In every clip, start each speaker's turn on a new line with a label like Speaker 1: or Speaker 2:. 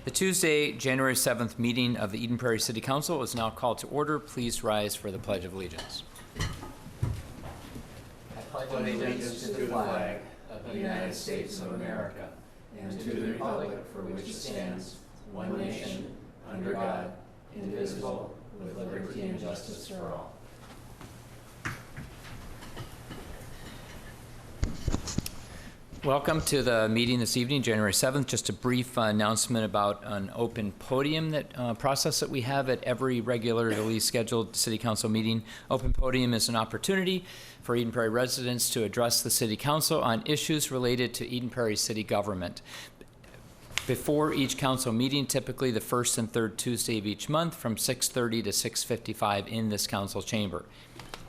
Speaker 1: The Tuesday, January 7th meeting of the Eden Prairie City Council is now called to order. Please rise for the Pledge of Allegiance. I pledge allegiance to the flag of the United States of America and to the republic for which it stands, one nation, under God, indivisible, with liberty and justice for all. Welcome to the meeting this evening, January 7th. Just a brief announcement about an open podium process that we have at every regularly scheduled City Council meeting. Open podium is an opportunity for Eden Prairie residents to address the City Council on issues related to Eden Prairie city government. Before each council meeting, typically the first and third Tuesday of each month from 6:30 to 6:55 in this council chamber.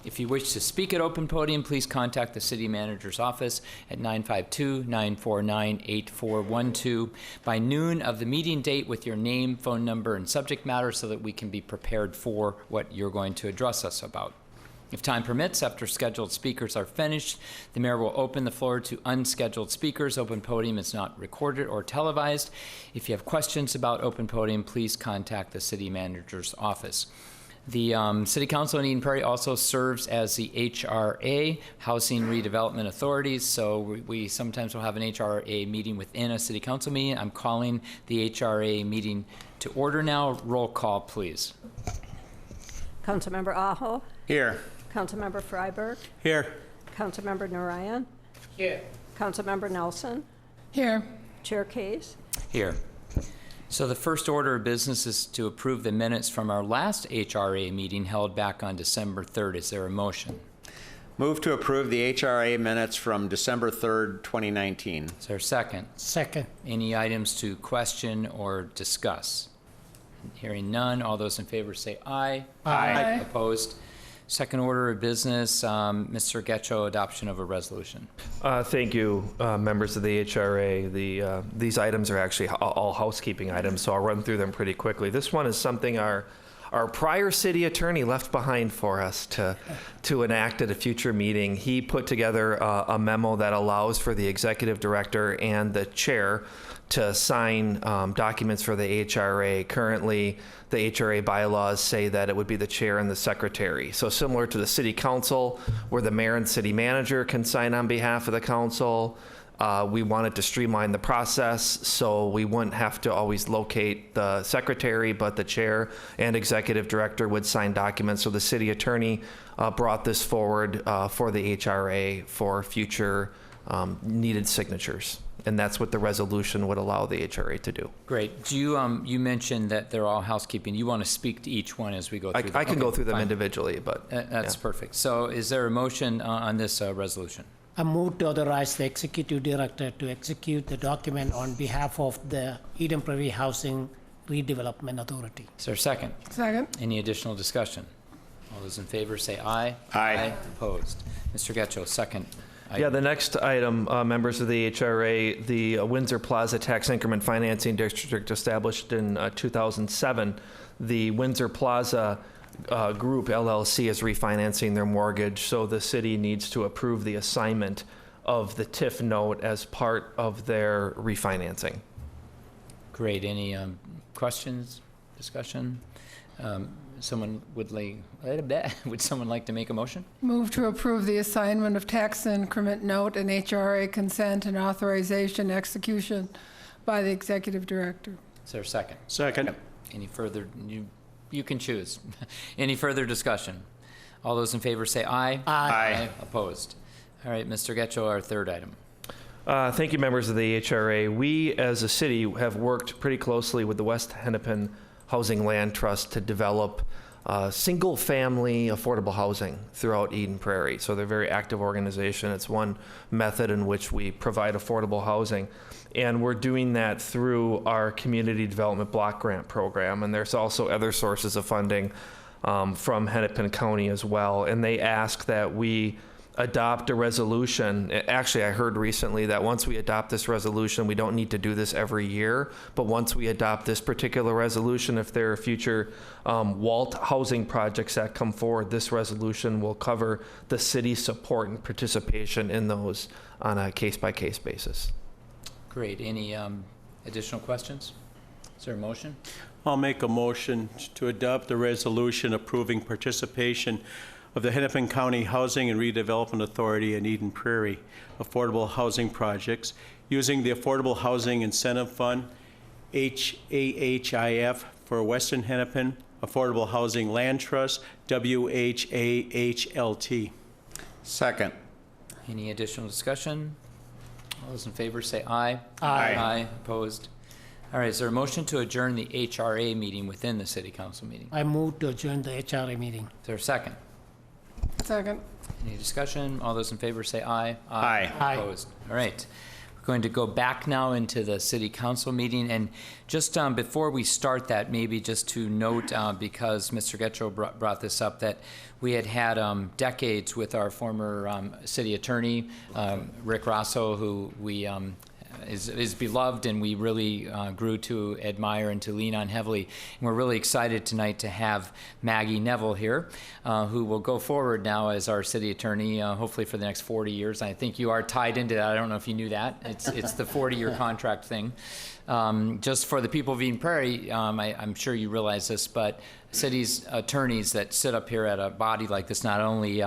Speaker 1: If you wish to speak at open podium, please contact the city manager's office at 952-949-8412 by noon of the meeting date with your name, phone number, and subject matter so that we can be prepared for what you're going to address us about. If time permits, after scheduled speakers are finished, the mayor will open the floor to unscheduled speakers. Open podium is not recorded or televised. If you have questions about open podium, please contact the city manager's office. The City Council in Eden Prairie also serves as the HRA, Housing Redevelopment Authorities, so we sometimes will have an HRA meeting within a City Council meeting. I'm calling the HRA meeting to order now. Roll call, please.
Speaker 2: Councilmember Aho.
Speaker 3: Here.
Speaker 2: Councilmember Freiberg.
Speaker 3: Here.
Speaker 2: Councilmember Narayan.
Speaker 1: Here.
Speaker 2: Councilmember Nelson.
Speaker 4: Here.
Speaker 2: Chair Case.
Speaker 1: Here. So the first order of business is to approve the minutes from our last HRA meeting held back on December 3rd. Is there a motion?
Speaker 3: Move to approve the HRA minutes from December 3rd, 2019.
Speaker 1: Is there a second?
Speaker 4: Second.
Speaker 1: Any items to question or discuss? Hearing none, all those in favor say aye.
Speaker 4: Aye.
Speaker 1: Opposed? Second order of business, Mr. Getcho, adoption of a resolution.
Speaker 5: Thank you, members of the HRA. These items are actually all housekeeping items, so I'll run through them pretty quickly. this one is something our prior city attorney left behind for us to enact at a future meeting. He put together a memo that allows for the executive director and the chair to sign documents for the HRA. Currently, the HRA bylaws say that it would be the chair and the secretary. So similar to the city council, where the mayor and city manager can sign on behalf of the council, we wanted to streamline the process so we wouldn't have to always locate the secretary, but the chair and executive director would sign documents. So the city attorney brought this forward for the HRA for future needed signatures. And that's what the resolution would allow the HRA to do.
Speaker 1: Great. Do you, you mentioned that they're all housekeeping. You want to speak to each one as we go through them?
Speaker 5: I can go through them
Speaker 1: fine.
Speaker 5: Individually, but
Speaker 1: That's
Speaker 5: yeah.
Speaker 1: Perfect. So is there a motion on this resolution?
Speaker 4: I move to authorize the executive director to execute the document on behalf of the Eden Prairie Housing Redevelopment Authority.
Speaker 1: Is there a second?
Speaker 4: Second.
Speaker 1: Any additional discussion? All those in favor say aye.
Speaker 3: Aye.
Speaker 1: Opposed? Mr. Getcho, second.
Speaker 5: Yeah, the next item, members of the HRA, the Windsor Plaza Tax Increment Financing District established in 2007. The Windsor Plaza Group LLC is refinancing their mortgage, so the city needs to approve the assignment of the TIF note as part of their refinancing.
Speaker 1: Great. Any questions, discussion? Someone would would someone like to make a motion?
Speaker 6: Move to approve the assignment of tax increment note and HRA consent and authorization execution by the executive director.
Speaker 1: Is there a second?
Speaker 3: Second.
Speaker 1: Any further, you can choose. Any further discussion? All those in favor say aye.
Speaker 3: Aye.
Speaker 1: Opposed? All right, Mr. Getcho, our third item.
Speaker 5: Thank you, members of the HRA. We, as a city, have worked pretty closely with the West Hennepin Housing Land Trust to develop single-family affordable housing throughout Eden Prairie. So they're a very active organization. It's one method in which we provide affordable housing. And we're doing that through our Community Development Block Grant Program. And there's also other sources of funding from Hennepin County as well. And they ask that we adopt a resolution. Actually, I heard recently that once we adopt this resolution, we don't need to do this every year, but once we adopt this particular resolution, if there are future WALT housing projects that come forward, this resolution will cover the city's support and participation in those on a case-by-case basis.
Speaker 1: Great. Any additional questions? Is there a motion?
Speaker 7: I'll make a motion to adopt the resolution approving participation of the Hennepin County Housing and Redevelopment Authority and Eden Prairie affordable housing projects using the Affordable Housing Incentive Fund, HAHIF, for Western Hennepin Affordable Housing Land Trust, WHAHLT.
Speaker 3: Second.
Speaker 1: Any additional discussion? All those in favor say aye.
Speaker 3: Aye.
Speaker 1: Aye. Opposed? All right, is there a motion to adjourn the HRA meeting within the city council meeting?
Speaker 4: I move to adjourn the HRA meeting.
Speaker 1: Is there a second?
Speaker 6: Second.
Speaker 1: Any discussion? All those in favor say aye.
Speaker 3: Aye.
Speaker 4: Aye.
Speaker 1: Opposed? All right. We're going to go back now into the city council meeting. And just before we start that, maybe just to note, because Mr. Getchell brought this up, that we had decades with our former city attorney, Rick Rosso, who we is beloved and we really grew to admire and to lean on heavily. And we're really excited tonight to have Maggie Neville here, who will go forward now as our city attorney, hopefully for the next 40 years. I think you are tied into that. I don't know if you knew that. It's the 40-year contract thing. Just for the people of Eden Prairie, I'm sure you realize this, but city's attorneys that sit up here at a body like this not only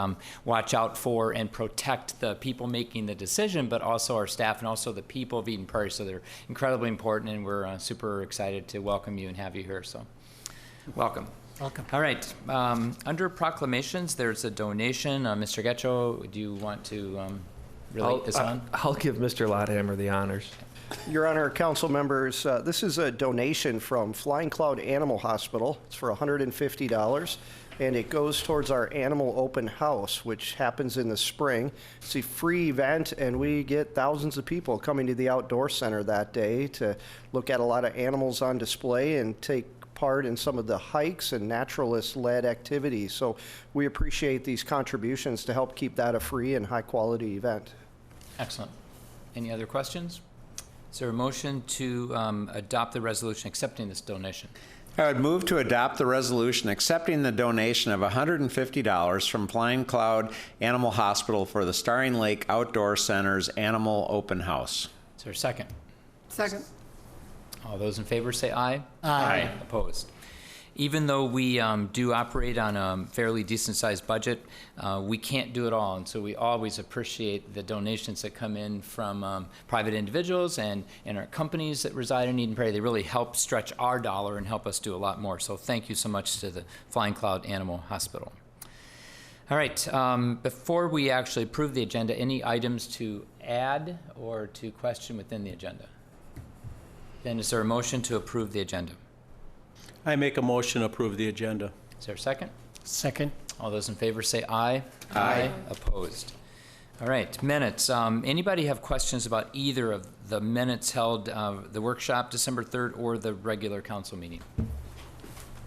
Speaker 1: watch out for and protect the people making the decision, but also our staff and also the people of Eden Prairie. So they're incredibly important, and we're super excited to welcome you and have you here. So welcome.
Speaker 4: Welcome.
Speaker 1: All right. Under proclamations, there's a donation. Mr. Getchell, do you want to relate this on?
Speaker 5: I'll give Mr. Lothammer the honors.
Speaker 8: Your Honor, council members, this is a donation from Flying Cloud Animal Hospital. It's for $150, and it goes towards our animal open house, which happens in the spring. It's a free event, and we get thousands of people coming to the outdoor center that day to look at a lot of animals on display and take part in some of the hikes and naturalist-led activities. So we appreciate these contributions to help keep that a free and high-quality event.
Speaker 1: Excellent. Any other questions? Is there a motion to adopt the resolution accepting this donation?
Speaker 3: I would move to adopt the resolution accepting the donation of $150 from Flying Cloud Animal Hospital for the Starring Lake Outdoor Center's Animal Open House.
Speaker 1: Is there a second?
Speaker 6: Second.
Speaker 1: All those in favor say aye.
Speaker 4: Aye.
Speaker 1: Opposed? Even though we do operate on a fairly decent-sized budget, we can't do it all, and so we always appreciate the donations that come in from private individuals and our companies that reside in Eden Prairie. They really help stretch our dollar and help us do a lot more. So thank you so much to the Flying Cloud Animal Hospital. All right, before we actually approve the agenda, any items to add or to question within the agenda? Then is there a motion to approve the agenda?
Speaker 7: I make a motion to approve the agenda.
Speaker 1: Is there a second?
Speaker 4: Second.
Speaker 1: All those in favor say aye.
Speaker 3: Aye.
Speaker 1: Opposed? All right, minutes. Anybody have questions about either of the minutes held, the workshop December 3rd or the regular council meeting?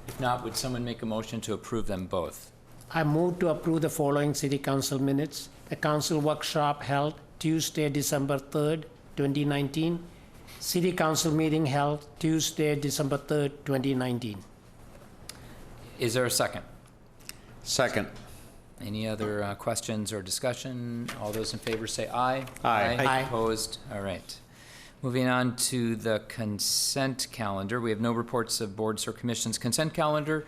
Speaker 1: If not, would someone make a motion to approve them both?
Speaker 4: I move to approve the following city council minutes. The council workshop held Tuesday, December 3rd, 2019. City council meeting held Tuesday, December 3rd, 2019.
Speaker 1: Is there a second?
Speaker 3: Second.
Speaker 1: Any other questions or discussion? All those in favor say aye.
Speaker 3: Aye.
Speaker 4: Aye.
Speaker 1: Opposed? All right. Moving on to the consent calendar. We have no reports of boards or commissions. Consent calendar.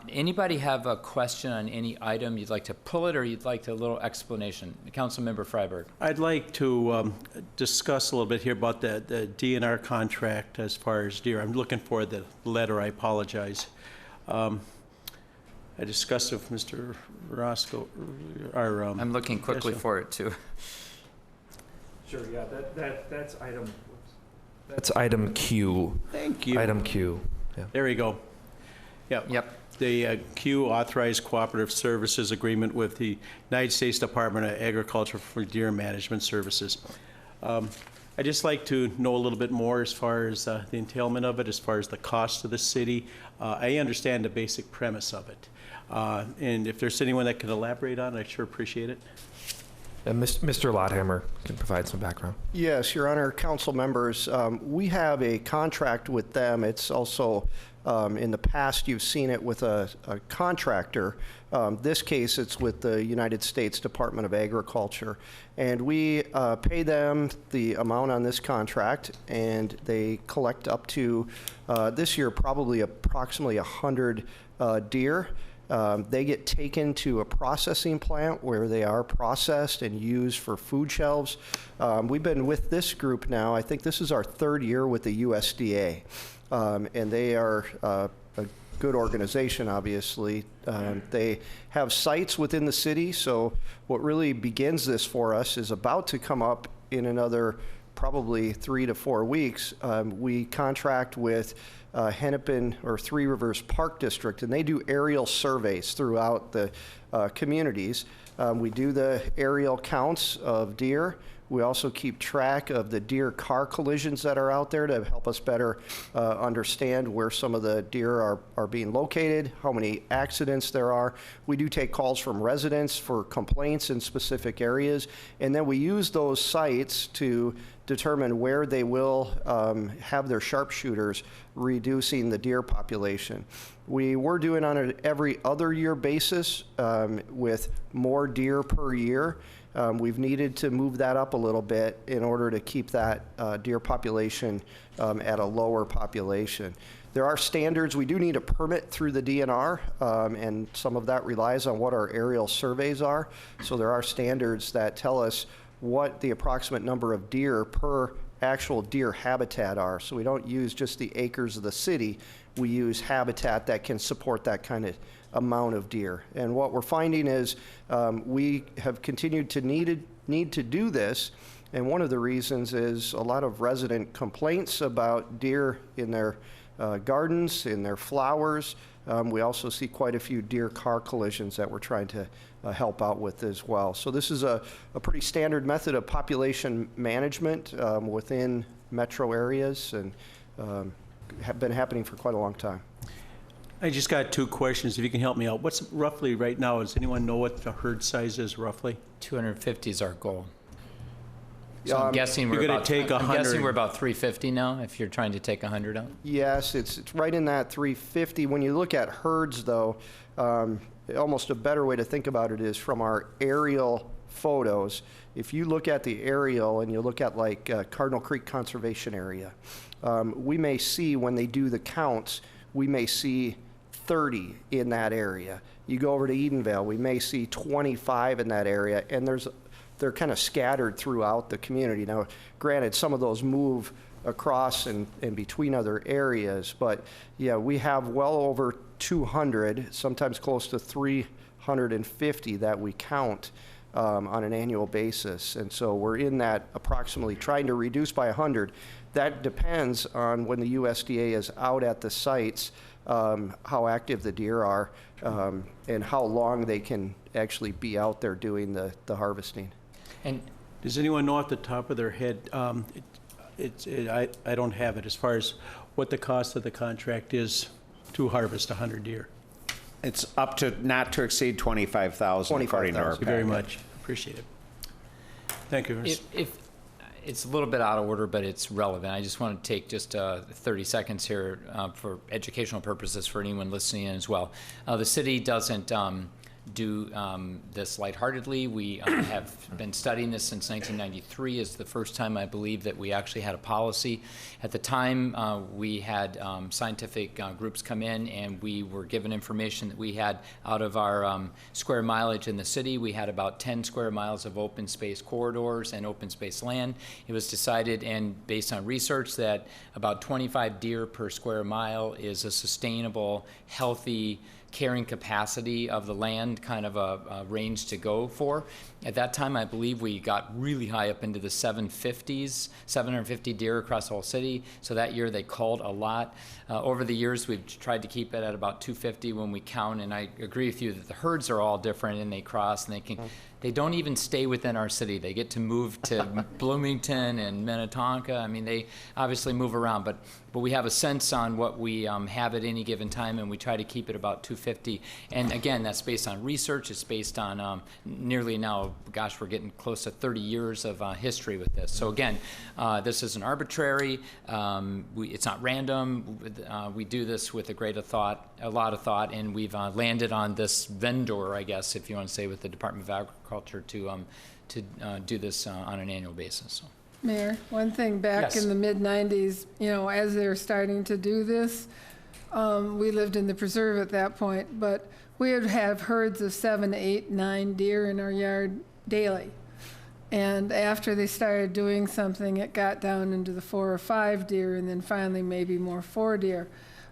Speaker 1: Anybody have a question on any item? You'd like to pull it or you'd like a little explanation? Councilmember Freiberg.
Speaker 7: I'd like to discuss a little bit here about the DNR contract as far as deer. I'm looking for the letter, I apologize. I discussed it with Mr. Roscoe, our...
Speaker 1: I'm looking quickly
Speaker 7: yes,
Speaker 1: for it too.
Speaker 5: Sure, yeah, that's item Q.
Speaker 7: Thank you.
Speaker 5: Item Q. Yeah.
Speaker 7: There we go.
Speaker 1: Yep.
Speaker 7: The Q authorized cooperative services agreement with the United States Department of Agriculture for deer management services. I'd just like to know a little bit more as far as the entailment of it, as far as the cost to the city. I understand the basic premise of it. And if there's anyone that can elaborate on it, I'd sure appreciate it.
Speaker 5: And Mr. Lothammer can provide some background.
Speaker 8: Yes, Your Honor, council members, we have a contract with them. It's also In the past, you've seen it with a contractor. This case, it's with the United States Department of Agriculture. And we pay them the amount on this contract, and they collect up to, this year, probably approximately 100 deer. They get taken to a processing plant where they are processed and used for food shelves. We've been with this group now, I think this is our third year with the USDA. And they are a good organization, obviously. They have sites within the city, so what really begins this for us is about to come up in another probably 3 to 4 weeks. We contract with Hennepin or Three Rivers Park District, and they do aerial surveys throughout the communities. We do the aerial counts of deer. We also keep track of the deer car collisions that are out there to help us better understand where some of the deer are being located, how many accidents there are. We do take calls from residents for complaints in specific areas, and then we use those sites to determine where they will have their sharpshooters reducing the deer population. We were doing on an every other year basis with more deer per year. We've needed to move that up a little bit in order to keep that deer population at a lower population. There are standards. We do need a permit through the DNR, and some of that relies on what our aerial surveys are. So there are standards that tell us what the approximate number of deer per actual deer habitat are. So we don't use just the acres of the city. We use habitat that can support that kind of amount of deer. And what we're finding is we have continued to need to do this. And one of the reasons is a lot of resident complaints about deer in their gardens, in their flowers. We also see quite a few deer car collisions that we're trying to help out with as well. So this is a pretty standard method of population management within metro areas, and have been happening for quite a long time.
Speaker 7: I just got 2 questions, if you can help me out. What's roughly right now, does anyone know what the herd size is roughly?
Speaker 1: 250 is our goal. So
Speaker 8: Yeah,
Speaker 1: I'm guessing
Speaker 7: you're
Speaker 1: we're
Speaker 7: gonna
Speaker 1: about,
Speaker 7: take
Speaker 1: I'm guessing
Speaker 7: 100.
Speaker 1: we're about 350 now, if you're trying to take 100 out.
Speaker 8: Yes, it's right in that 350. When you look at herds, though, almost a better way to think about it is from our aerial photos. If you look at the aerial and you look at like Cardinal Creek Conservation Area, we may see when they do the counts, we may see 30 in that area. You go over to Edenvale, we may see 25 in that area, and they're kind of scattered throughout the community. Now, granted, some of those move across and between other areas, but yeah, we have well over 200, sometimes close to 350 that we count on an annual basis. And so we're in that approximately trying to reduce by 100. That depends on when the USDA is out at the sites, how active the deer are, and how long they can actually be out there doing the harvesting.
Speaker 1: And
Speaker 7: Does anyone know off the top of their head, I don't have it, as far as what the cost of the contract is to harvest 100 deer?
Speaker 3: It's up to not to exceed 25,000 according to our
Speaker 7: Thank you very
Speaker 3: packet.
Speaker 7: much. Appreciate it. Thank you.
Speaker 1: if it's a little bit out of order, but it's relevant. I just want to take just 30 seconds here for educational purposes for anyone listening in as well. The city doesn't do this lightheartedly. We have been studying this since 1993. Is the first time, I believe, that we actually had a policy. At the time, we had scientific groups come in, and we were given information that we had out of our square mileage in the city. We had about 10 square miles of open space corridors and open space land. It was decided, and based on research, that about 25 deer per square mile is a sustainable, healthy carrying capacity of the land, kind of a range to go for. At that time, I believe we got really high up into the 750s, 750 deer across the whole city. So that year they culled a lot. Over the years, we've tried to keep it at about 250 when we count. And I agree with you that the herds are all different, and they cross, and they don't even stay within our city. They get to move to Bloomington and Minnetonka. I mean, they obviously move around, but we have a sense on what we have at any given time, and we try to keep it about 250. And again, that's based on research. It's based on nearly now, gosh, we're getting close to 30 years of history with this. So again, this isn't arbitrary. It's not random. We do this with a lot of thought, and we've landed on this vendor, I guess, if you want to say, with the Department of Agriculture to do this on an annual basis. So.
Speaker 6: Mayor, one thing, back
Speaker 1: Yes.
Speaker 6: in the mid-'90s, as they were starting to do this, we lived in the preserve at that point, but we would have herds of 7, 8, 9 deer in our yard daily. And after they started doing something, it got down into the 4 or 5 deer, and then finally maybe more 4 deer.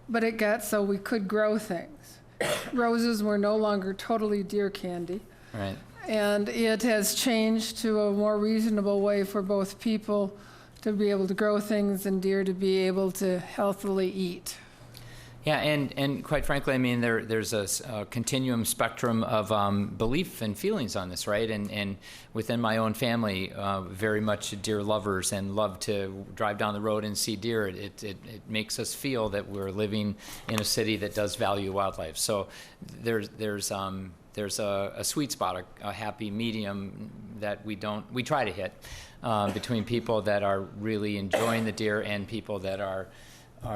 Speaker 6: But it got so we could grow things. Roses were no longer totally deer candy.
Speaker 1: Right.
Speaker 6: And it has changed to a more reasonable way for both people to be able to grow things and deer to be able to healthily eat.
Speaker 1: Yeah, and quite frankly, I mean, there's a continuum spectrum of belief and feelings on this, right? And within my own family, very much deer lovers and love to drive down the road and see deer. It makes us feel that we're living in a city that does value wildlife. So there's a sweet spot, a happy medium that we try to hit between people that are really enjoying the deer and people that are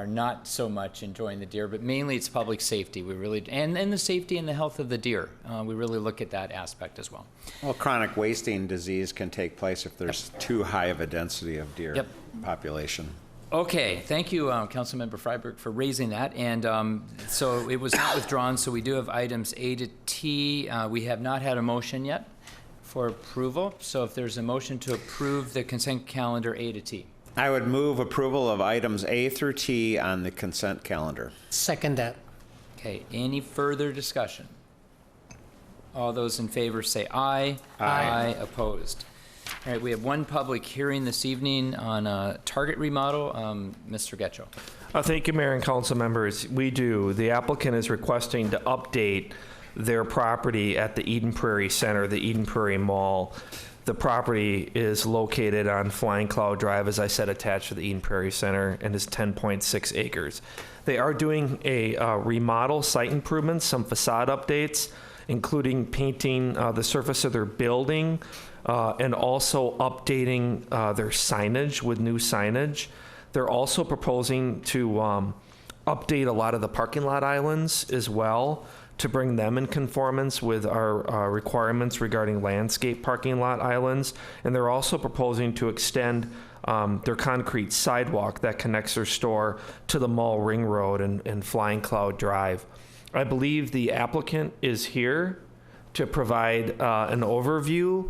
Speaker 1: not so much enjoying the deer, but mainly it's public safety. We really, and the safety and the health of the deer. We really look at that aspect as well.
Speaker 3: Well, chronic wasting disease can take place if there's too high of a density of deer
Speaker 1: Yep.
Speaker 3: population.
Speaker 1: Okay, thank you, Councilmember Freiberg, for raising that. And so it was not withdrawn, so we do have items A to T. We have not had a motion yet for approval. So if there's a motion to approve the consent calendar A to T.
Speaker 3: I would move approval of items A through T on the consent calendar.
Speaker 4: Second that.
Speaker 1: Okay, any further discussion? All those in favor say aye.
Speaker 3: Aye.
Speaker 1: Opposed. All right, we have one public hearing this evening on a Target remodel. Mr. Getchell.
Speaker 5: Thank you, Mayor and council members. We do. The applicant is requesting to update their property at the Eden Prairie Center, the Eden Prairie Mall. The property is located on Flying Cloud Drive, as I said, attached to the Eden Prairie Center, and is 10.6 acres. They are doing a remodel, site improvements, some facade updates, including painting the surface of their building, and also updating their signage with new signage. They're also proposing to update a lot of the parking lot islands as well, to bring them in conformance with our requirements regarding landscape parking lot islands. And they're also proposing to extend their concrete sidewalk that connects their store to the Mall Ring Road and Flying Cloud Drive. I believe the applicant is here to provide an overview,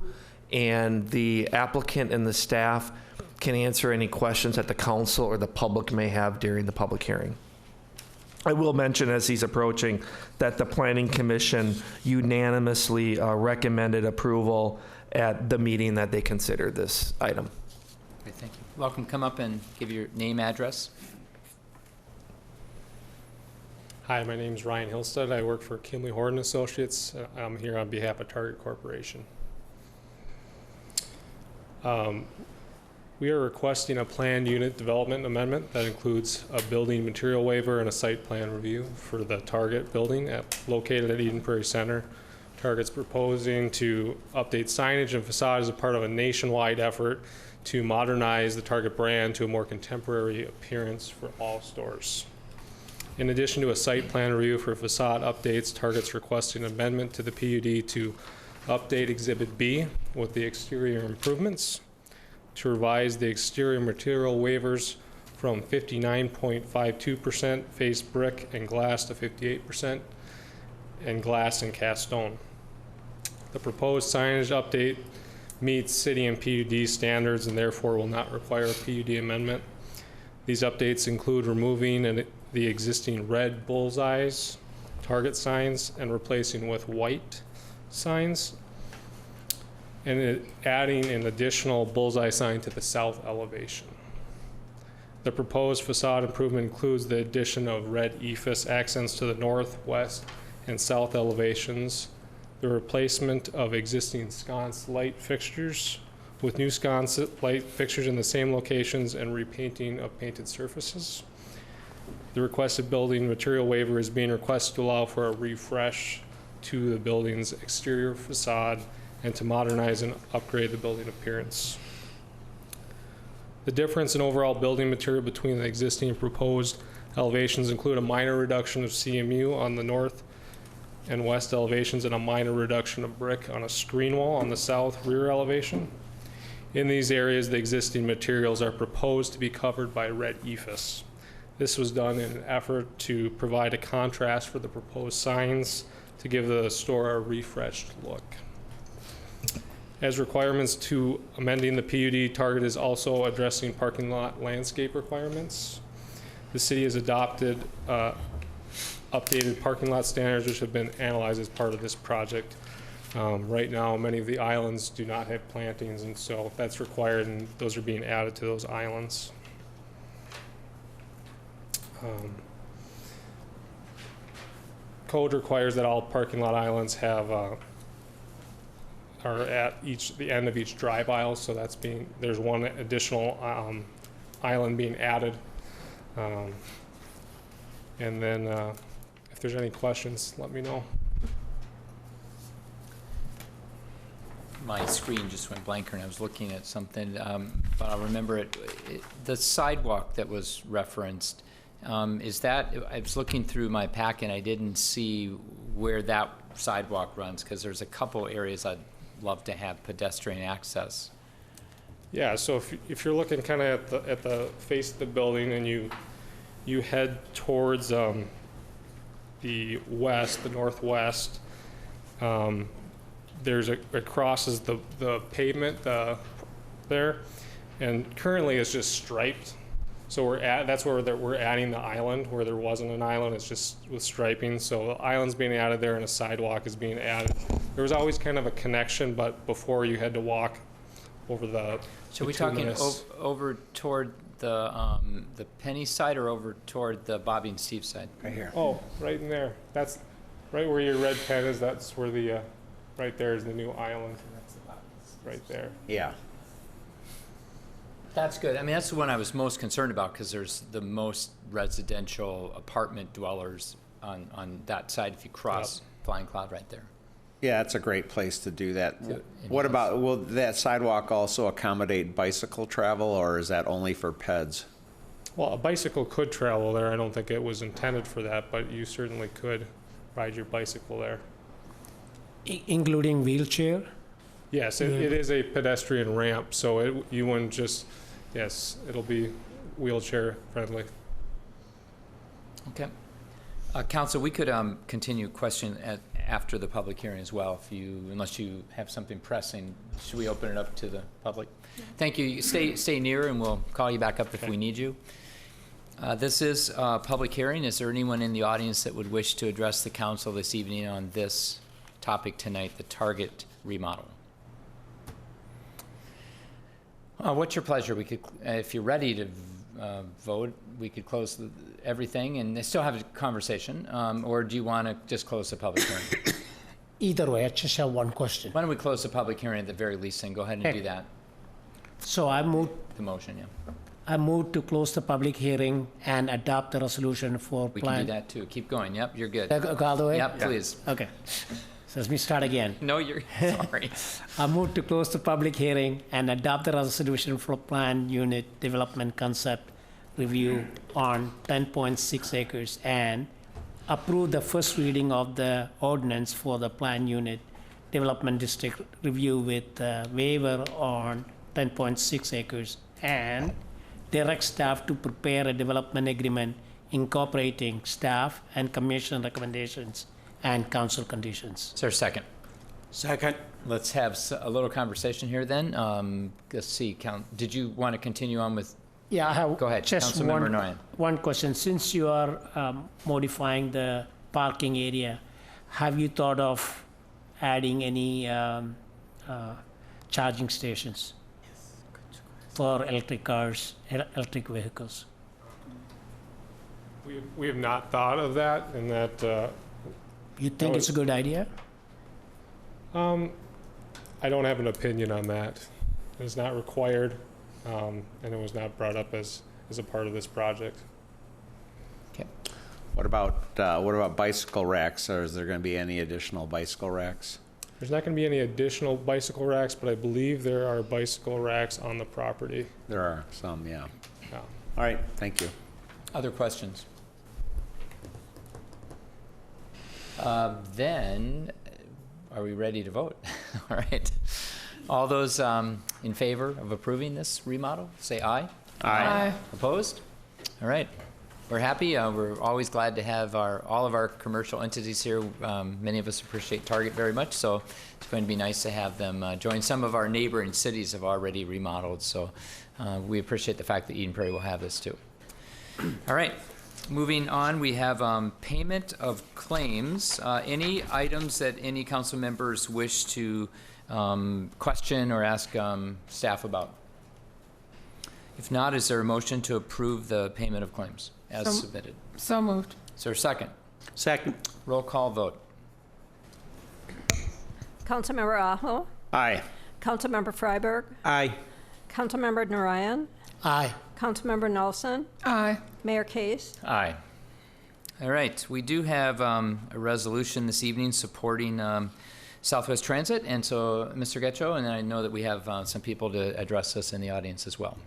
Speaker 5: and the applicant and the staff can answer any questions that the council or the public may have during the public hearing. I will mention, as he's approaching, that the Planning Commission unanimously recommended approval at the meeting that they considered this item.
Speaker 1: Okay, thank you. Welcome. Come up and give your name, address.
Speaker 9: Hi, my name is Ryan Hillstead. I work for Kimley Horton Associates. I'm here on behalf of Target Corporation. We are requesting a planned unit development amendment that includes a building material waiver and a site plan review for the Target building located at Eden Prairie Center. Target's proposing to update signage and facade as a part of a nationwide effort to modernize the Target brand to a more contemporary appearance for all stores. In addition to a site plan review for facade updates, Target's requesting an amendment to the PUD to update Exhibit B with the exterior improvements, to revise the exterior material waivers from 59.52% face brick and glass to 58% and glass and cast stone. The proposed signage update meets city and PUD standards and therefore will not require a PUD amendment. These updates include removing the existing red bullseyes, Target signs, and replacing with white signs, and adding an additional bullseye sign to the south elevation. The proposed facade improvement includes the addition of red ephes accents to the north, west, and south elevations, the replacement of existing sconce light fixtures with new sconce light fixtures in the same locations and repainting of painted surfaces. The requested building material waiver is being requested to allow for a refresh to the building's exterior facade and to modernize and upgrade the building appearance. The difference in overall building material between the existing and proposed elevations include a minor reduction of CMU on the north and west elevations and a minor reduction of brick on a screen wall on the south rear elevation. In these areas, the existing materials are proposed to be covered by red ephes. This was done in an effort to provide a contrast for the proposed signs to give the store a refreshed look. As requirements to amending the PUD, Target is also addressing parking lot landscape requirements. The city has adopted updated parking lot standards which have been analyzed as part of this project. Right now, many of the islands do not have plantings, and so that's required, and those are being added to those islands. Code requires that all parking lot islands have are at the end of each drive aisle, so there's one additional island being added. And then if there's any questions, let me know.
Speaker 1: My screen just went blank and I was looking at something, but I'll remember it. The sidewalk that was referenced, is that, I was looking through my packet, I didn't see where that sidewalk runs, because there's a couple areas I'd love to have pedestrian access.
Speaker 9: Yeah, so if you're looking kind of at the face of the building and you head towards the west, the northwest, it crosses the pavement there, and currently it's just striped. So that's where we're adding the island. Where there wasn't an island, it's just with striping. So the island's being added there, and a sidewalk is being added. There was always kind of a connection, but before you had to walk over the.
Speaker 1: So we're talking over toward the Penny side, or over toward the Bobby and Steve side?
Speaker 3: Right here.
Speaker 9: Oh, right in there. That's right where your red pen is. That's where the right there is the new island. Right there.
Speaker 3: Yeah.
Speaker 1: That's good. I mean, that's the one I was most concerned about, because there's the most residential apartment dwellers on that side if you cross Flying Cloud right there.
Speaker 3: Yeah, it's a great place to do that.
Speaker 1: Yeah.
Speaker 3: What about, will that sidewalk also accommodate bicycle travel, or is that only for peds?
Speaker 9: Well, a bicycle could travel there. I don't think it was intended for that, but you certainly could ride your bicycle there.
Speaker 4: Including wheelchair?
Speaker 9: Yes, it is a pedestrian ramp, so you wouldn't just, yes, it'll be wheelchair friendly.
Speaker 1: Okay. Council, we could continue question after the public hearing as well, unless you have something pressing. Should we open it up to the public? Thank you. Stay near, and we'll call you back up if we need you. This is a public hearing. Is there anyone in the audience that would wish to address the council this evening on this topic tonight, the Target remodel? What's your pleasure? We could, if you're ready to vote, we could close everything and still have a conversation, or do you want to just close the public hearing?
Speaker 4: Either way, I just have one question.
Speaker 1: Why don't we close the public hearing at the very least and go ahead and do that?
Speaker 4: So I moved
Speaker 1: The motion, yeah.
Speaker 4: I move to close the public hearing and adopt the resolution for
Speaker 1: We
Speaker 4: plan.
Speaker 1: can do that too. Keep going. Yep, you're good.
Speaker 4: Go all the way?
Speaker 1: Yep, please.
Speaker 4: Okay. So let me start again.
Speaker 1: No, you're sorry.
Speaker 4: I move to close the public hearing and adopt the resolution for plan unit development concept review on 10.6 acres and approve the first reading of the ordinance for the plan unit development district review with waiver on 10.6 acres and direct staff to prepare a development agreement incorporating staff and commission recommendations and council conditions.
Speaker 1: Is there a second?
Speaker 7: Second.
Speaker 1: Let's have a little conversation here then. Let's see, did you want to continue on with?
Speaker 4: Yeah, I have
Speaker 1: Go ahead,
Speaker 4: just
Speaker 1: Councilmember Nguyen.
Speaker 4: one question. Since you are modifying the parking area, have you thought of adding any charging stations for electric cars, electric vehicles?
Speaker 9: We have not thought of that, and that
Speaker 4: You think it's a good idea?
Speaker 9: I don't have an opinion on that. It's not required, and it was not brought up as a part of this project.
Speaker 1: Okay.
Speaker 3: What about bicycle racks? Or is there going to be any additional bicycle racks?
Speaker 9: There's not going to be any additional bicycle racks, but I believe there are bicycle racks on the property.
Speaker 3: There are some, yeah.
Speaker 9: Yeah.
Speaker 3: All right, thank you.
Speaker 1: Other questions? Then, are we ready to vote? All right. All those in favor of approving this remodel, say aye.
Speaker 6: Aye.
Speaker 1: Opposed? All right. We're happy. We're always glad to have all of our commercial entities here. Many of us appreciate Target very much, so it's going to be nice to have them join. Some of our neighboring cities have already remodeled, so we appreciate the fact that Eden Prairie will have this too. All right. Moving on, we have payment of claims. Any items that any council members wish to question or ask staff about? If not, is there a motion to approve the payment of claims as submitted?
Speaker 6: So moved.
Speaker 1: Is there a second?
Speaker 7: Second.
Speaker 1: Roll call vote.
Speaker 2: Councilmember Aho,
Speaker 3: Aye.
Speaker 2: Councilmember Freiberg,
Speaker 7: Aye.
Speaker 2: Councilmember Narayan,
Speaker 4: Aye.
Speaker 2: Councilmember Nelson,
Speaker 6: Aye.
Speaker 2: Mayor Case.
Speaker 1: Aye. All right, we do have a resolution this evening supporting Southwest Transit, and so Mr. Getcho, and I know that we have some people to address us in the audience as well.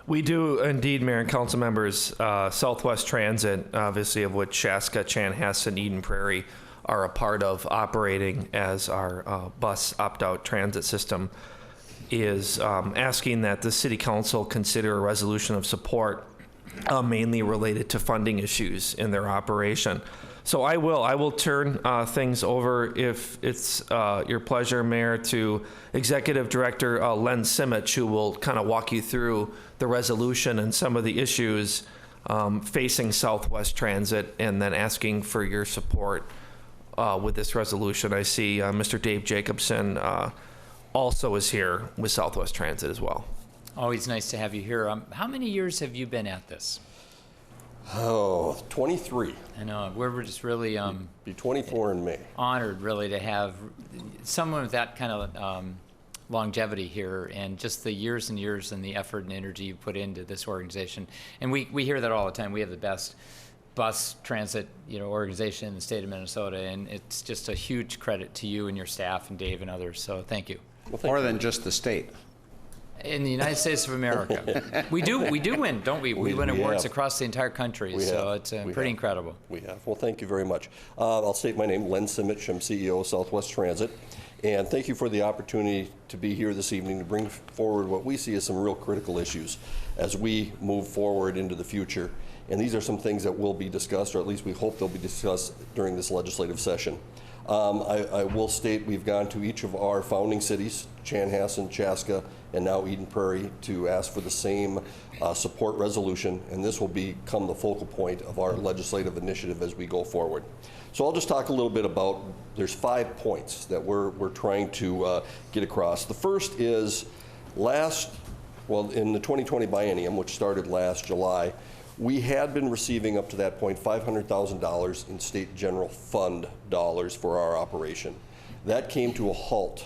Speaker 5: We do indeed, Mayor and council members. Southwest Transit, obviously of which Chaska, Chanhassen, Eden Prairie are a part of operating as our bus opt-out transit system, is asking that the City Council consider a resolution of support mainly related to funding issues in their operation. So I will turn things over, if it's your pleasure, Mayor, to Executive Director Len Simich, who will kind of walk you through the resolution and some of the issues facing Southwest Transit, and then asking for your support with this resolution. I see Mr. Dave Jacobson also is here with Southwest Transit as well.
Speaker 1: Always nice to have you here. How many years have you been at this?
Speaker 10: Oh, 23.
Speaker 1: I know, we're just really
Speaker 10: Be 24 in May.
Speaker 1: honored, really, to have someone with that kind of longevity here, and just the years and years and the effort and energy you put into this organization. And we hear that all the time. We have the best bus transit organization in the state of Minnesota, and it's just a huge credit to you and your staff and Dave and others. So thank you.
Speaker 3: More than just the state.
Speaker 1: In the United States of America, we do win, don't we? We win
Speaker 10: we
Speaker 1: awards
Speaker 10: have.
Speaker 1: across the entire country,
Speaker 10: We
Speaker 1: so
Speaker 10: have.
Speaker 1: it's
Speaker 10: We
Speaker 1: pretty
Speaker 10: have.
Speaker 1: incredible.
Speaker 10: We have. Well, thank you very much. I'll state my name, Len Simich. I'm CEO of Southwest Transit. And thank you for the opportunity to be here this evening to bring forward what we see as some real critical issues as we move forward into the future. And these are some things that will be discussed, or at least we hope they'll be discussed during this legislative session. I will state we've gone to each of our founding cities, Chanhassen, Chaska, and now Eden Prairie, to ask for the same support resolution, and this will become the focal point of our legislative initiative as we go forward. So I'll just talk a little bit about, there's 5 points that we're trying to get across. The first is in the 2020 biennium, which started last July, we had been receiving up to that point $500,000 in state general fund dollars for our operation. That came to a halt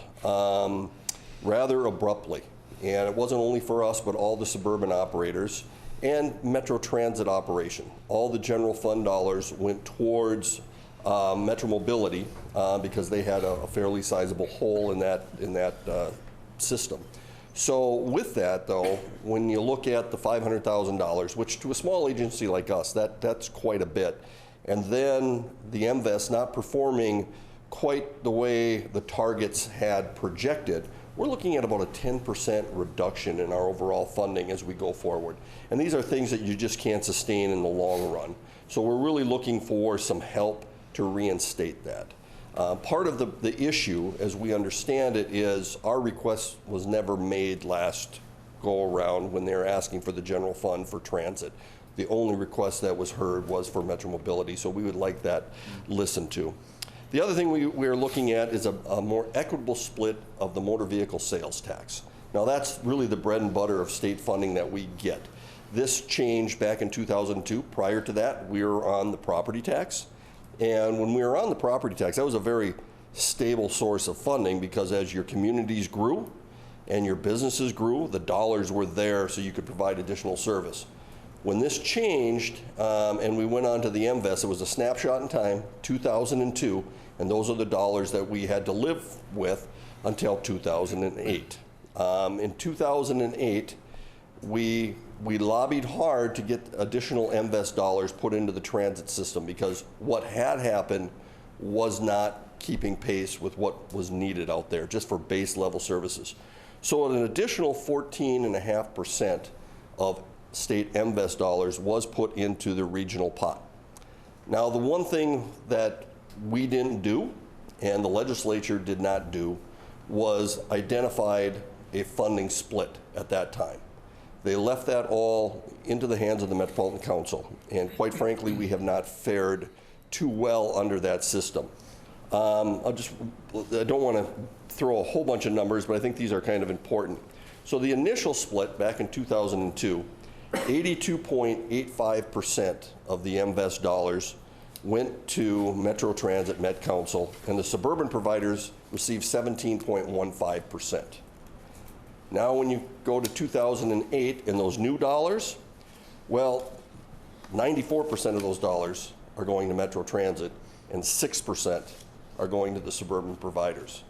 Speaker 10: rather abruptly, and it wasn't only for us, but all the suburban operators and Metro Transit operation. All the general fund dollars went towards Metro Mobility because they had a fairly sizable hole in that system. So with that, though, when you look at the $500,000, which to a small agency like us, that's quite a bit, and then the MVES not performing quite the way the targets had projected, we're looking at about a 10% reduction in our overall funding as we go forward. And these are things that you just can't sustain in the long run. So we're really looking for some help to reinstate that. Part of the issue, as we understand it, is our request was never made last go-around when they were asking for the general fund for transit. The only request that was heard was for Metro Mobility, so we would like that listened to. The other thing we are looking at is a more equitable split of the motor vehicle sales tax. Now that's really the bread and butter of state funding that we get. This changed back in 2002. Prior to that, we were on the property tax. And when we were on the property tax, that was a very stable source of funding, because as your communities grew and your businesses grew, the dollars were there so you could provide additional service. When this changed and we went on to the MVES, it was a snapshot in time, 2002, and those are the dollars that we had to live with until 2008. In 2008, we lobbied hard to get additional MVES dollars put into the transit system, because what had happened was not keeping pace with what was needed out there just for base level services. So an additional 14.5% of state MVES dollars was put into the regional pot. Now, the one thing that we didn't do and the legislature did not do was identified a funding split at that time. They left that all into the hands of the Metropolitan Council, and quite frankly, we have not fared too well under that system. I don't want to throw a whole bunch of numbers, but I think these are kind of important. So the initial split back in 2002, 82.85% of the MVES dollars went to Metro Transit, Met Council, and the suburban providers received 17.15%. Now when you go to 2008 and those new dollars, well, 94% of those dollars are going to Metro Transit and 6% are going to the suburban providers.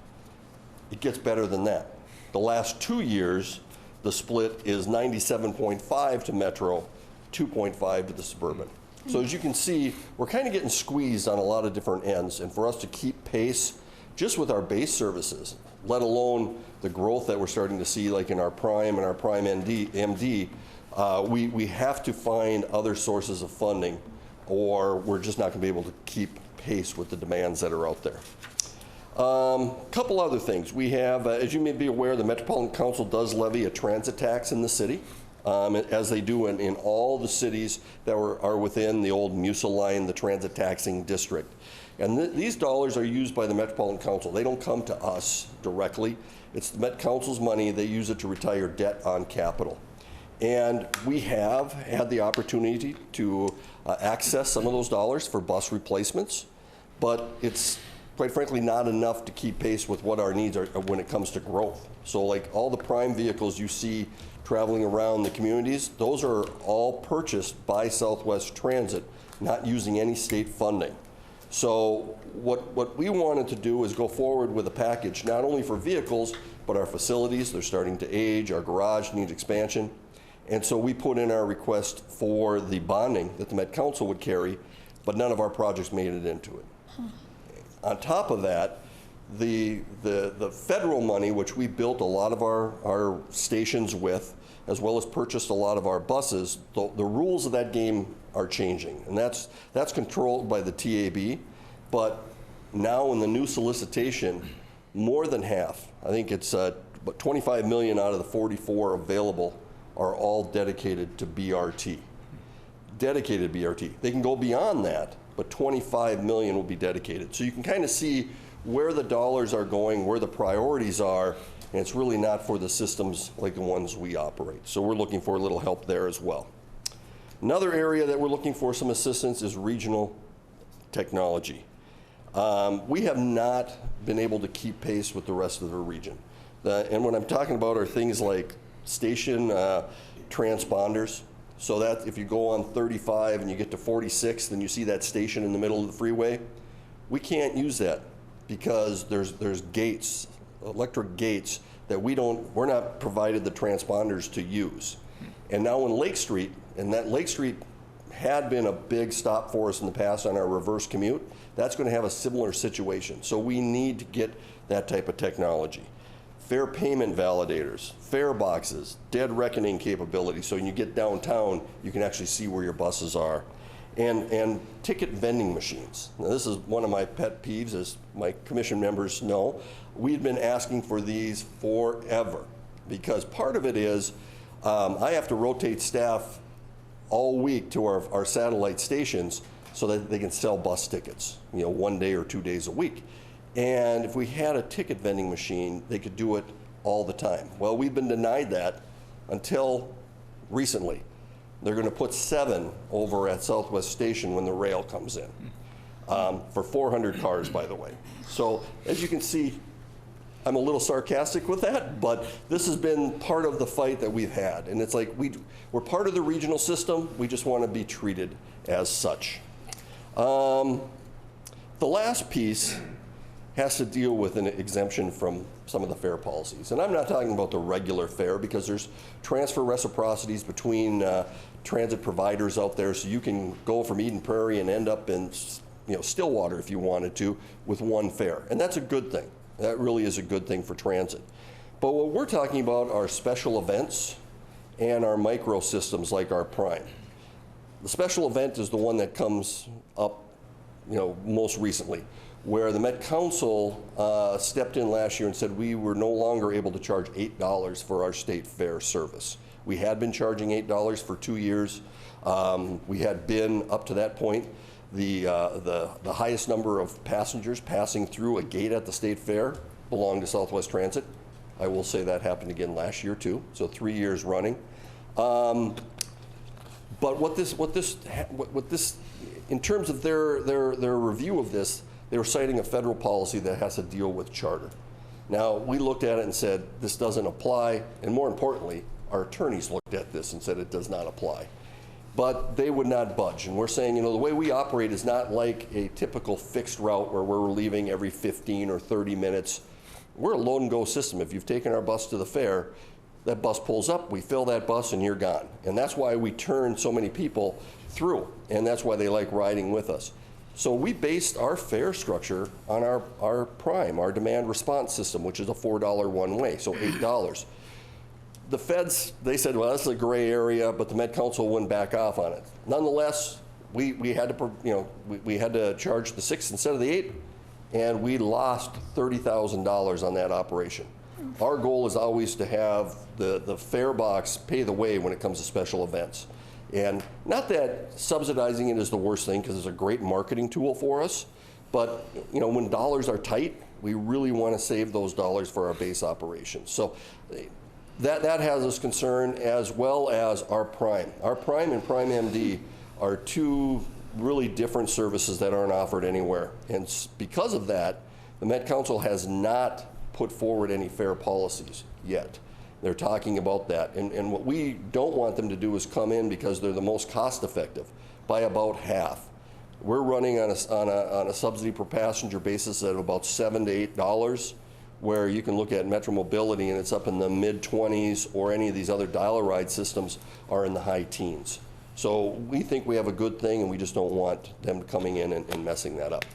Speaker 10: It gets better than that. The last 2 years, the split is 97.5 to Metro, 2.5 to the suburban. So as you can see, we're kind of getting squeezed on a lot of different ends, and for us to keep pace just with our base services, let alone the growth that we're starting to see like in our Prime and our Prime MD, we have to find other sources of funding, or we're just not going to be able to keep pace with the demands that are out there. Couple other things. We have, as you may be aware, the Metropolitan Council does levy a transit tax in the city, as they do in all the cities that are within the old MUSA line, the transit taxing district. And these dollars are used by the Metropolitan Council. They don't come to us directly. It's the Met Council's money. They use it to retire debt on capital. And we have had the opportunity to access some of those dollars for bus replacements, but it's quite frankly not enough to keep pace with what our needs are when it comes to growth. So like all the Prime vehicles you see traveling around the communities, those are all purchased by Southwest Transit, not using any state funding. So what we wanted to do is go forward with a package, not only for vehicles, but our facilities. They're starting to age, our garage needs expansion. And so we put in our request for the bonding that the Met Council would carry, but none of our projects made it into it. On top of that, the federal money, which we built a lot of our stations with, as well as purchased a lot of our buses, the rules of that game are changing. And that's controlled by the TAB. But now in the new solicitation, more than half, I think it's about 25 million out of the 44 available, are all dedicated to BRT. Dedicated BRT. They can go beyond that, but 25 million will be dedicated. So you can kind of see where the dollars are going, where the priorities are, and it's really not for the systems like the ones we operate. So we're looking for a little help there as well. Another area that we're looking for some assistance is regional technology. We have not been able to keep pace with the rest of the region. And what I'm talking about are things like station transponders, so that if you go on 35 and you get to 46, then you see that station in the middle of the freeway. We can't use that because there's gates, electric gates, that we're not provided the transponders to use. And now in Lake Street, and that Lake Street had been a big stop for us in the past on our reverse commute, that's going to have a similar situation. So we need to get that type of technology. Fare payment validators, fare boxes, dead reckoning capability, so when you get downtown, you can actually see where your buses are. And ticket vending machines. Now this is one of my pet peeves, as my commission members know. We've been asking for these forever, because part of it is I have to rotate staff all week to our satellite stations so that they can sell bus tickets, 1 day or 2 days a week. And if we had a ticket vending machine, they could do it all the time. Well, we've been denied that until recently. They're going to put 7 over at Southwest Station when the rail comes in. for 400 cars, by the way. So as you can see, I'm a little sarcastic with that, but this has been part of the fight that we've had. And it's like we're part of the regional system. We just want to be treated as such. The last piece has to deal with an exemption from some of the fare policies. And I'm not talking about the regular fare, because there's transfer reciprocities between transit providers out there, so you can go from Eden Prairie and end up in Stillwater if you wanted to with one fare. And that's a good thing. That really is a good thing for transit. But what we're talking about are special events and our micro systems like our Prime. The special event is the one that comes up most recently, where the Met Council stepped in last year and said we were no longer able to charge $8 for our state fare service. We had been charging $8 for 2 years. We had been, up to that point, the highest number of passengers passing through a gate at the state fair belonged to Southwest Transit. I will say that happened again last year too, so 3 years running. But what this, in terms of their review of this, they were citing a federal policy that has to deal with charter. Now, we looked at it and said, this doesn't apply, and more importantly, our attorneys looked at this and said it does not apply. But they would not budge, and we're saying, the way we operate is not like a typical fixed route where we're leaving every 15 or 30 minutes. We're a load and go system. If you've taken our bus to the fair, that bus pulls up, we fill that bus, and you're gone. And that's why we turn so many people through, and that's why they like riding with us. So we based our fare structure on our Prime, our demand response system, which is a $4 one way, so $8. The feds, they said, well, that's a gray area, but the Met Council wouldn't back off on it. Nonetheless, we had to, we had to charge the 6 instead of the 8, and we lost $30,000 on that operation. Our goal is always to have the fare box pay the way when it comes to special events. And not that subsidizing it is the worst thing, because it's a great marketing tool for us, but when dollars are tight, we really want to save those dollars for our base operations. So that has us concerned, as well as our Prime. Our Prime and Prime MD are two really different services that aren't offered anywhere. And because of that, the Met Council has not put forward any fare policies yet. They're talking about that. And what we don't want them to do is come in, because they're the most cost effective, by about half. We're running on a subsidy per passenger basis at about $7 to $8, where you can look at Metro Mobility and it's up in the mid-20s, or any of these other dial-a-ride systems are in the high teens. So we think we have a good thing, and we just don't want them coming in and messing that up.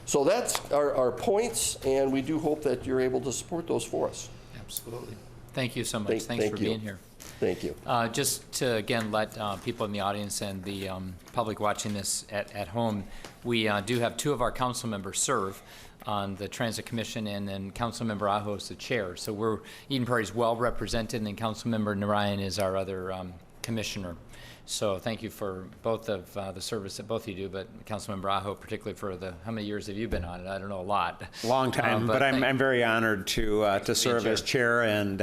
Speaker 10: So that's our points, and we do hope that you're able to support those for us.
Speaker 1: Absolutely. Thank you so much. Thanks for being here.
Speaker 10: Thank you.
Speaker 1: Just to, again, let people in the audience and the public watching this at home, we do have 2 of our council members serve on the Transit Commission, and then Councilmember Aho is the chair. So Eden Prairie is well represented, and then Councilmember Narayan is our other commissioner. So thank you for both of the service that both of you do, but Councilmember Aho particularly for how many years have you been on it? I don't know, a lot.
Speaker 3: Long time, but I'm very honored to serve as chair, and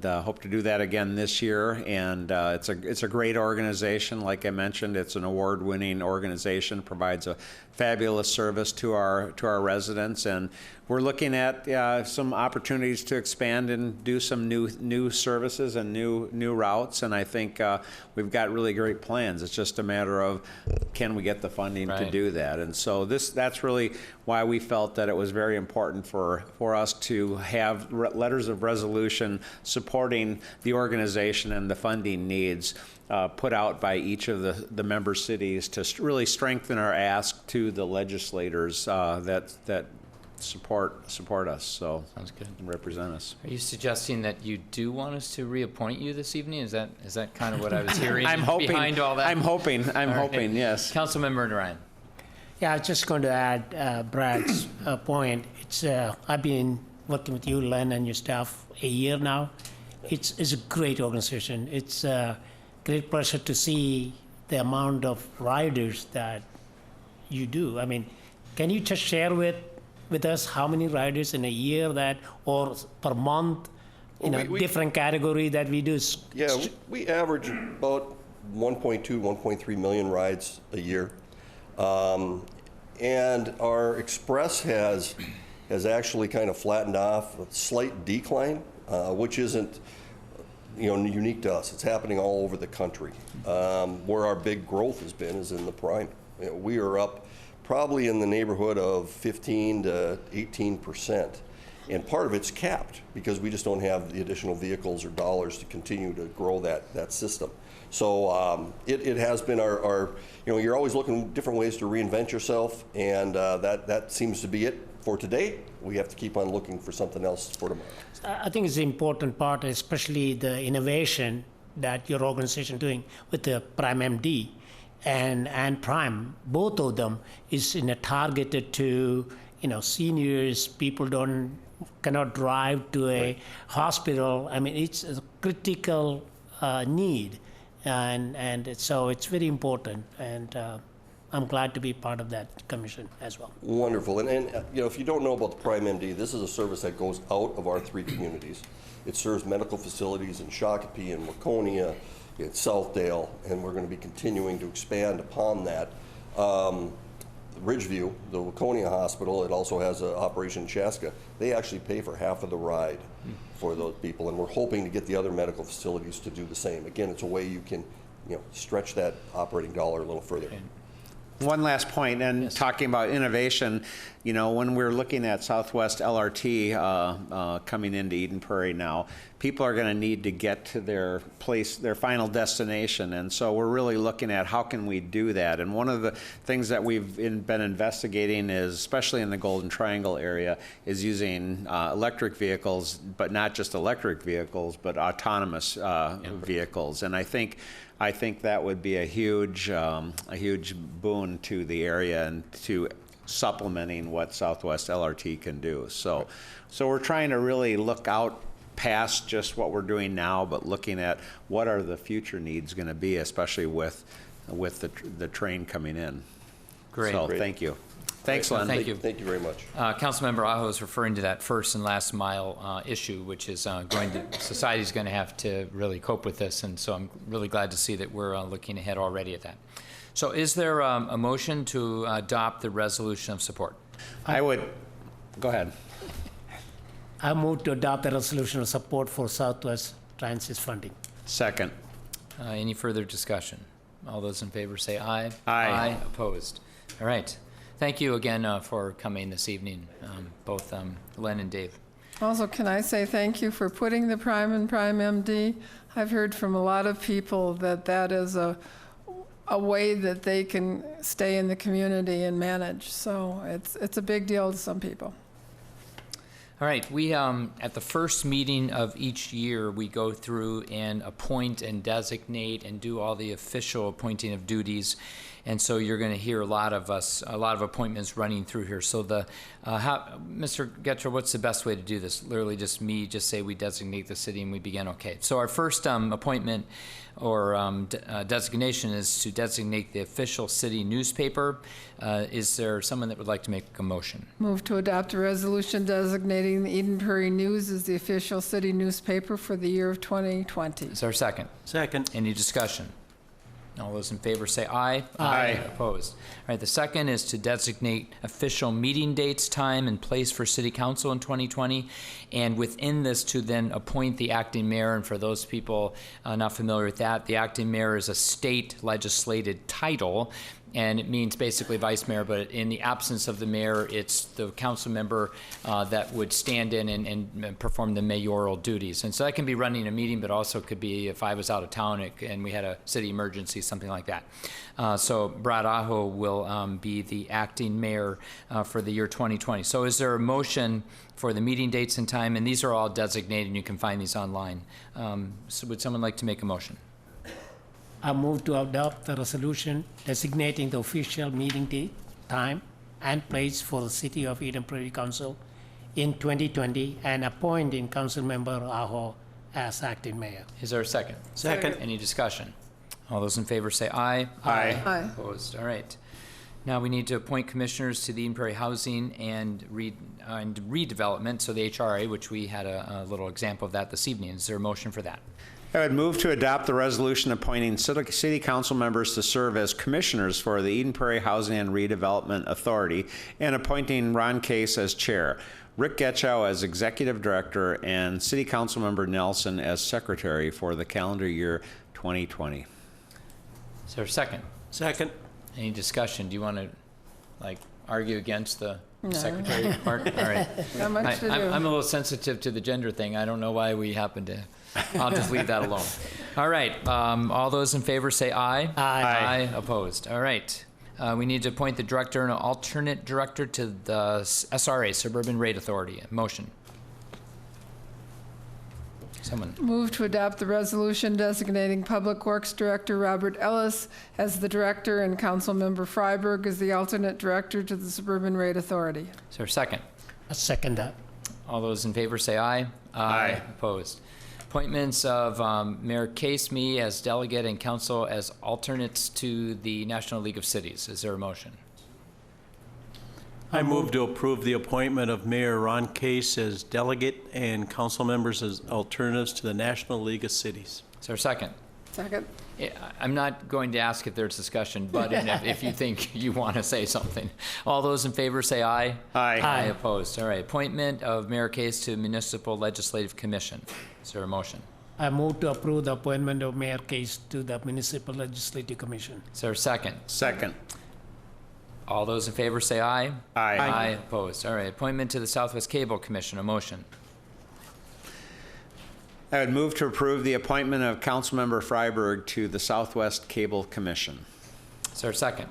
Speaker 3: hope to do that again this year. And it's a great organization. Like I mentioned, it's an award-winning organization, provides a fabulous service to our residents, and we're looking at some opportunities to expand and do some new services and new routes. And I think we've got really great plans. It's just a matter of, can we get the funding to do that? And so that's really why we felt that it was very important for us to have letters of resolution supporting the organization and the funding needs put out by each of the member cities to really strengthen our ask to the legislators that support us. So
Speaker 1: sounds good.
Speaker 3: And represent us.
Speaker 1: Are you suggesting that you do want us to reappoint you this evening? Is that kind of what I was hearing?
Speaker 3: I'm hoping,
Speaker 1: behind all that?
Speaker 3: I'm hoping.
Speaker 1: Right.
Speaker 3: Yes.
Speaker 1: Councilmember Narayan.
Speaker 4: Yeah, I was just going to add Brad's point. It's I've been working with you, Len, and your staff a year now. It's a great organization. It's a great pleasure to see the amount of riders that you do. I mean, can you just share with us how many riders in a year or per month, different category that we do?
Speaker 10: Yeah, we average about 1.2, 1.3 million rides a year. and our express has actually kind of flattened off, a slight decline, which isn't unique to us. It's happening all over the country. Where our big growth has been is in the prime. We are up probably in the neighborhood of 15 to 18%. And part of it's capped because we just don't have the additional vehicles or dollars to continue to grow that system. So it has been our you're always looking at different ways to reinvent yourself, and that seems to be it for today. We have to keep on looking for something else for tomorrow.
Speaker 4: I think it's an important part, especially the innovation that your organization doing with the Prime MD and Prime. Both of them is targeted to seniors, people cannot drive to a hospital. I mean, it's a critical need, and so it's very important. And I'm glad to be part of that commission as well.
Speaker 10: Wonderful. And if you don't know about the Prime MD, this is a service that goes out of our 3 communities. It serves medical facilities in Shakopee and Waconia, in Southdale, and we're going to be continuing to expand upon that. Ridgeview, the Waconia Hospital, it also has an operation in Chaska. They actually pay for half of the ride for those people, and we're hoping to get the other medical facilities to do the same. Again, it's a way you can stretch that operating dollar a little further.
Speaker 1: Okay.
Speaker 3: One last point, and
Speaker 1: Yes.
Speaker 3: talking about innovation, when we're looking at Southwest LRT coming into Eden Prairie now, people are going to need to get to their final destination, and so we're really looking at how can we do that. And one of the things that we've been investigating is, especially in the Golden Triangle area, is using electric vehicles, but not just electric vehicles, but autonomous vehicles. And I think that would be a huge boon to the area and to supplementing what Southwest LRT can do. So we're trying to really look out past just what we're doing now, but looking at what are the future needs going to be, especially with the train coming in.
Speaker 1: Great.
Speaker 3: So
Speaker 10: Great.
Speaker 3: thank you. Thanks, Len.
Speaker 1: Thank you.
Speaker 10: Thank you very much.
Speaker 1: Councilmember Aho is referring to that first and last mile issue, which is society's going to have to really cope with this, and so I'm really glad to see that we're looking ahead already at that. So is there a motion to adopt the resolution of support?
Speaker 3: Go ahead.
Speaker 4: I move to adopt a resolution of support for Southwest Transit funding.
Speaker 3: Second.
Speaker 1: Any further discussion? All those in favor say aye.
Speaker 3: Aye.
Speaker 1: Opposed? All right. Thank you again for coming this evening, both Len and Dave.
Speaker 6: Also, can I say thank you for putting the Prime and Prime MD? I've heard from a lot of people that is a way that they can stay in the community and manage. So it's a big deal to some people.
Speaker 1: All right, we, at the first meeting of each year, we go through and appoint and designate and do all the official appointing of duties. And so you're going to hear a lot of appointments running through here. So Mr. Getchell, what's the best way to do this? Literally just say we designate the city and we begin, okay. So our first appointment or designation is to designate the official city newspaper. Is there someone that would like to make a motion?
Speaker 6: Move to adopt a resolution designating the Eden Prairie News as the official city newspaper for the year of 2020.
Speaker 1: Is there a second?
Speaker 7: Second.
Speaker 1: Any discussion? All those in favor say aye.
Speaker 3: Aye.
Speaker 1: Opposed? All right, the second is to designate official meeting dates, time, and place for city council in 2020, and within this to then appoint the acting mayor. And for those people not familiar with that, the acting mayor is a state legislated title, and it means basically vice mayor, but in the absence of the mayor, it's the council member that would stand in and perform the mayoral duties. And so that can be running a meeting, but also could be if I was out of town and we had a city emergency, something like that. So Brad Aho will be the acting mayor for the year 2020. So is there a motion for the meeting dates and time? And these are all designated, and you can find these online. So would someone like to make a motion?
Speaker 4: I move to adopt the resolution designating the official meeting date, time, and place for the City of Eden Prairie Council in 2020 and appointing Councilmember Aho as acting mayor.
Speaker 1: Is there a second?
Speaker 7: Second.
Speaker 1: Any discussion? All those in favor say aye.
Speaker 3: Aye.
Speaker 6: Aye.
Speaker 1: Opposed? All right. Now we need to appoint commissioners to the Eden Prairie Housing and Redevelopment, so the HRA, which we had a little example of that this evening. Is there a motion for that?
Speaker 3: I would move to adopt the resolution appointing city council members to serve as commissioners for the Eden Prairie Housing and Redevelopment Authority and appointing Ron Case as chair, Rick Getchow as executive director, and city council member Nelson as secretary for the calendar year 2020.
Speaker 1: Is there a second?
Speaker 7: Second.
Speaker 1: Any discussion? Do you want to, argue against the secretary part? All right.
Speaker 6: Not much to do.
Speaker 1: I'm a little sensitive to the gender thing. I don't know why we happen to. I'll just leave that alone. All right. All those in favor say aye.
Speaker 4: Aye.
Speaker 1: Aye. Opposed. All right. We need to appoint the director and alternate director to the SRA, Suburban Rate Authority. Motion. Someone.
Speaker 6: Move to adopt the resolution designating Public Works Director Robert Ellis as the director and Councilmember Freiberg as the alternate director to the Suburban Rate Authority.
Speaker 1: Is there a second?
Speaker 4: I second that.
Speaker 1: All those in favor say aye.
Speaker 3: Aye.
Speaker 1: Opposed. Appointments of Mayor Case, me as delegate, and council as alternates to the National League of Cities. Is there a motion?
Speaker 7: I move to approve the appointment of Mayor Ron Case as delegate and council members as alternatives to the National League of Cities.
Speaker 1: Is there a second?
Speaker 6: Second.
Speaker 1: Yeah, I'm not going to ask if there's discussion, but if you think you want to say something. All those in favor say aye.
Speaker 3: Aye.
Speaker 1: Aye. Opposed. All right. Appointment of Mayor Case to Municipal Legislative Commission. Is there a motion?
Speaker 4: I move to approve the appointment of Mayor Case to the Municipal Legislative Commission.
Speaker 1: Is there a second?
Speaker 3: Second.
Speaker 1: All those in favor say aye.
Speaker 3: Aye.
Speaker 1: Aye. Opposed. All right. Appointment to the Southwest Cable Commission. A motion.
Speaker 3: I would move to approve the appointment of Councilmember Freiberg to the Southwest Cable Commission.
Speaker 1: Is there a second?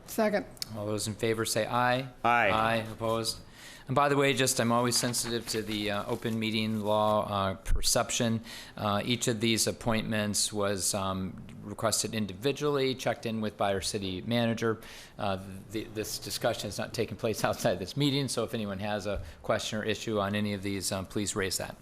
Speaker 6: Second.
Speaker 1: All those in favor say aye.
Speaker 3: Aye.
Speaker 1: Aye. Opposed. And by the way, I'm always sensitive to the open meeting law perception. Each of these appointments was requested individually, checked in with by our city manager. This discussion has not taken place outside this meeting, so if anyone has a question or issue on any of these, please raise that.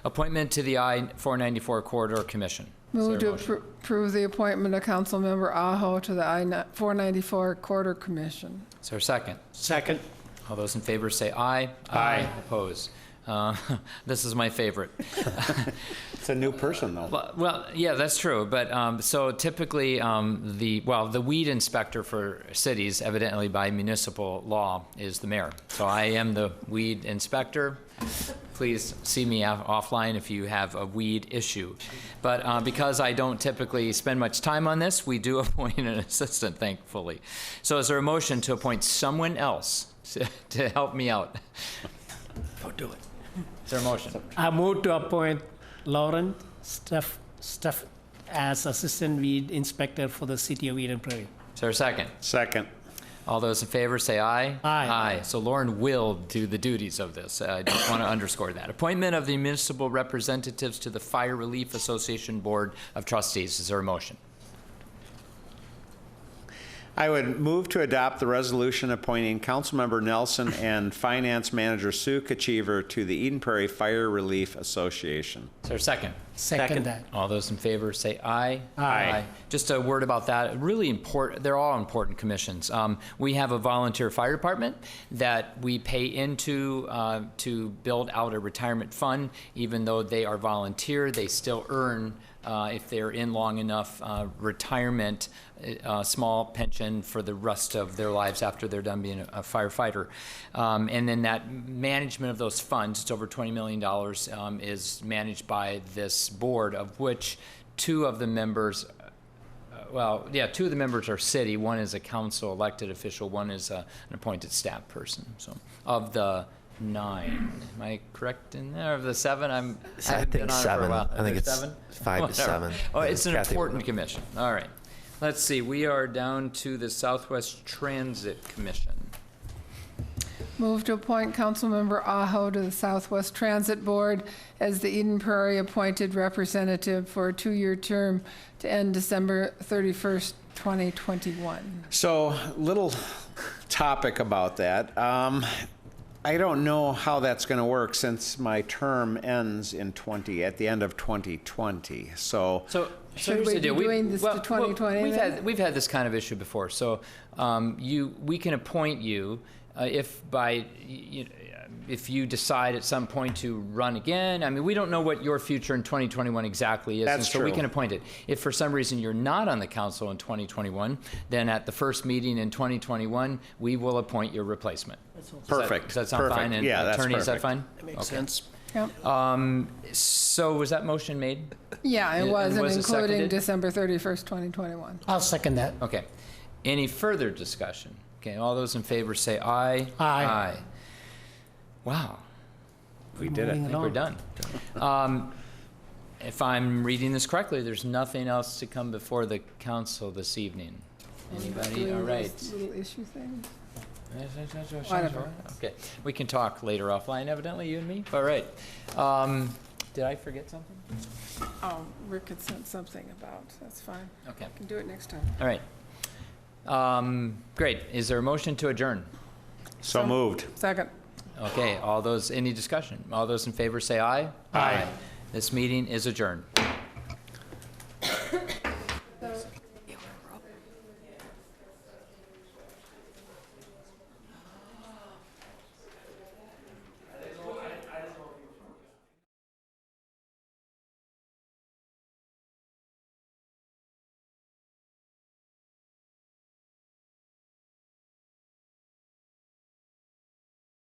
Speaker 1: Appointment to the I-494 Corridor Commission.
Speaker 6: Move to approve the appointment of Councilmember Aho to the I-494 Corridor Commission.
Speaker 1: Is there a second?
Speaker 3: Second.
Speaker 1: All those in favor say aye.
Speaker 3: Aye.
Speaker 1: Opposed. This is my favorite.
Speaker 3: It's a new person, though.
Speaker 1: Well, yeah, that's true. But so typically, the weed inspector for cities, evidently by municipal law, is the mayor. So I am the weed inspector. Please see me offline if you have a weed issue. But because I don't typically spend much time on this, we do appoint an assistant, thankfully. So is there a motion to appoint someone else to help me out?
Speaker 4: Don't do it.
Speaker 1: Is there a motion?
Speaker 4: I move to appoint Lauren Steff as Assistant Weed Inspector for the City of Eden Prairie.
Speaker 1: Is there a second?
Speaker 3: Second.
Speaker 1: All those in favor say aye.
Speaker 4: Aye.
Speaker 1: Aye. So Lauren will do the duties of this. I just want to underscore that. Appointment of the municipal representatives to the Fire Relief Association Board of Trustees. Is there a motion?
Speaker 3: I would move to adopt the resolution appointing Councilmember Nelson and Finance Manager Sue Kachiver to the Eden Prairie Fire Relief Association.
Speaker 1: Is there a second?
Speaker 4: Second that.
Speaker 1: All those in favor say aye.
Speaker 4: Aye.
Speaker 1: Just a word about that. Really important. They're all important commissions. We have a volunteer fire department that we pay into to build out a retirement fund. Even though they are volunteer, they still earn, if they're in long enough, retirement, small pension for the rest of their lives after they're done being a firefighter. And then that management of those funds, it's over $20 million, is managed by this board, of which two of the members are city. One is a council elected official, one is an appointed staff person. So of the 9, am I correct in there? Of the 7,
Speaker 5: I
Speaker 1: haven't
Speaker 5: think
Speaker 1: been on it for a
Speaker 5: 7.
Speaker 1: while.
Speaker 5: I think
Speaker 1: There's
Speaker 5: it's
Speaker 1: 7?
Speaker 5: 5 to
Speaker 1: Whatever.
Speaker 5: 7.
Speaker 1: Oh, it's an
Speaker 5: Kathy
Speaker 1: important
Speaker 5: will know.
Speaker 1: commission. All right. Let's see. We are down to the Southwest Transit Commission.
Speaker 6: Move to appoint Councilmember Aho to the Southwest Transit Board as the Eden Prairie appointed representative for a 2-year term to end December 31st, 2021.
Speaker 3: So, little topic about that. I don't know how that's going to work since my term ends at the end of 2020. So
Speaker 6: Should
Speaker 1: here's
Speaker 6: we
Speaker 1: the
Speaker 6: be
Speaker 1: deal.
Speaker 6: doing this to 2020 then?
Speaker 1: We've had this kind of issue before. So we can appoint you if by if you decide at some point to run again, I mean, we don't know what your future in 2021 exactly is.
Speaker 3: That's
Speaker 1: and so we
Speaker 3: true.
Speaker 1: can appoint it. If for some reason you're not on the council in 2021, then at the first meeting in 2021, we will appoint your replacement.
Speaker 3: Perfect.
Speaker 1: Does that sound
Speaker 3: Perfect.
Speaker 1: fine? And
Speaker 3: Yeah, that's
Speaker 1: attorney, is that
Speaker 3: perfect.
Speaker 1: fine?
Speaker 7: That makes
Speaker 1: Okay.
Speaker 7: sense.
Speaker 6: Yep.
Speaker 1: So was that motion made?
Speaker 6: Yeah, it was, and
Speaker 1: was it
Speaker 6: including
Speaker 1: seconded?
Speaker 6: December 31st, 2021.
Speaker 4: I'll second that.
Speaker 1: Okay. Any further discussion? Okay, all those in favor say aye.
Speaker 4: Aye.
Speaker 1: Wow,
Speaker 3: We did it.
Speaker 1: I think we're done. If I'm reading this correctly, there's nothing else to come before the council this evening. Anybody?
Speaker 6: Doing
Speaker 1: All
Speaker 6: those
Speaker 1: right.
Speaker 6: Little issue things.
Speaker 1: Whatever. Okay, we can talk later offline, evidently, you and me. All right. Did I forget something?
Speaker 6: Oh, Rick had sent something about, that's fine.
Speaker 1: Okay,
Speaker 6: Can do it next time.
Speaker 1: all right. Great. Is there a motion to adjourn?
Speaker 3: So moved.
Speaker 6: Second.
Speaker 1: Okay, any discussion? All those in favor say aye.
Speaker 3: Aye.
Speaker 1: This meeting is adjourned.